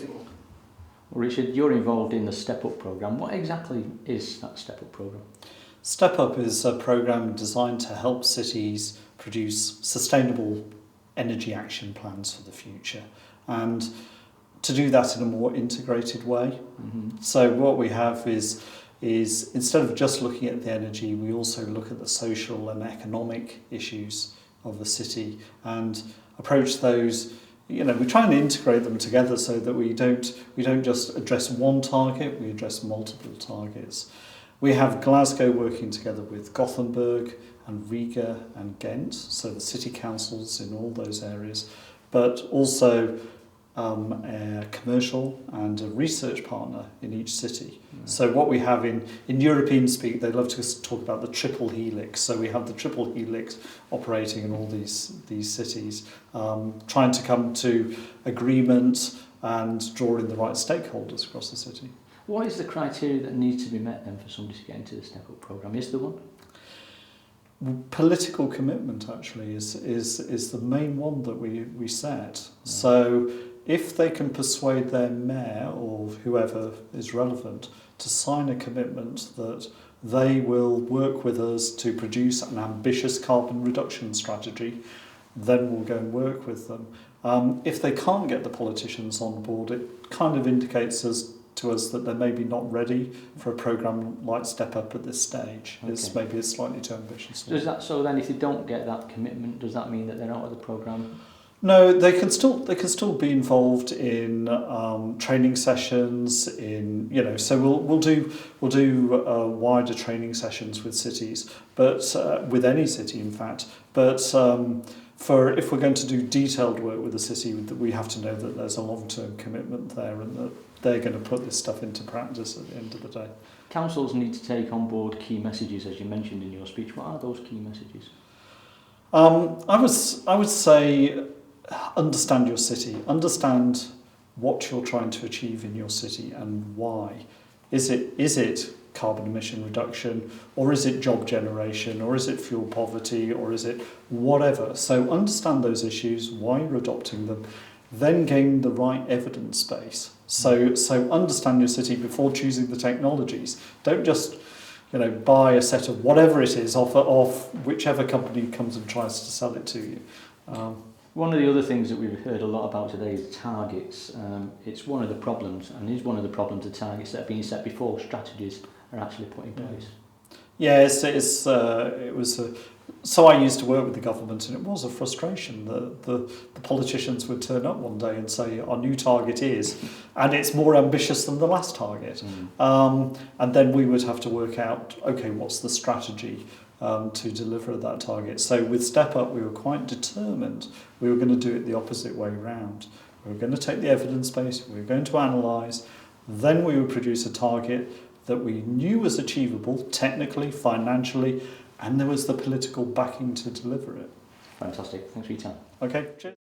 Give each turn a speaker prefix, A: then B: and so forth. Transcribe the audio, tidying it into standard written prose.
A: Well, Richard, you're involved in the Step Up programme. What exactly is that Step Up programme?
B: Step Up is a programme designed to help cities produce sustainable energy action plans for the future, and to do that in a more integrated way.
A: Mm-hmm.
B: So what we have is instead of just looking at the energy, we also look at the social and economic issues of the city and approach those. We try and integrate them together so that we don't just address one target, we address multiple targets. We have Glasgow working together with Gothenburg and Riga and Ghent, so the city councils in all those areas, but also a commercial and a research partner in each city. Right. So what we have in European speak, they love to talk about the triple helix. So we have the triple helix operating in all these cities, trying to come to agreement and draw in the right stakeholders across the city.
A: What is the criteria that needs to be met then for somebody to get into the Step Up programme? Is there one?
B: Political commitment actually is the main one that we set. Right. So if they can persuade their mayor or whoever is relevant to sign a commitment that they will work with us to produce an ambitious carbon reduction strategy, then we'll go and work with them. If they can't get the politicians on board, it kind of indicates to us that they're maybe not ready for a programme like Step Up at this stage. Okay. It's maybe slightly too ambitious.
A: So then if they don't get that commitment, does that mean that they're out of the programme?
B: No, they can still be involved in training sessions. So we'll do wider training sessions with cities, but with any city in fact. But if we're going to do detailed work with the city, we have to know that there's a long-term commitment there and that they're going to put this stuff into practice at the end of the day.
A: Councils need to take on board key messages, as you mentioned in your speech. What are those key messages?
B: I would say understand your city, understand what you're trying to achieve in your city and why. Is it carbon emission reduction, or is it job generation, or is it fuel poverty, or is it whatever? So understand those issues, why you're adopting them, then gain the right evidence base. So understand your city before choosing the technologies. Don't just buy a set of whatever it is off whichever company comes and tries to sell it to you.
A: One of the other things that we've heard a lot about today is targets. It's one of the problems, and is one of the problems the targets that are being set before strategies are actually put in place.
B: Yes, it was. So I used to work with the government, and it was a frustration that the politicians would turn up one day and say, our new target is, and it's more ambitious than the last target. And then we would have to work out, okay, what's the strategy to deliver that target. So with Step Up, we were quite determined we were going to do it the opposite way round. We were going to take the evidence base, we were going to analyse, then we would produce a target that we knew was achievable technically, financially, and there was the political backing to deliver it.
A: Fantastic. Thanks for your time.
B: Okay, cheers.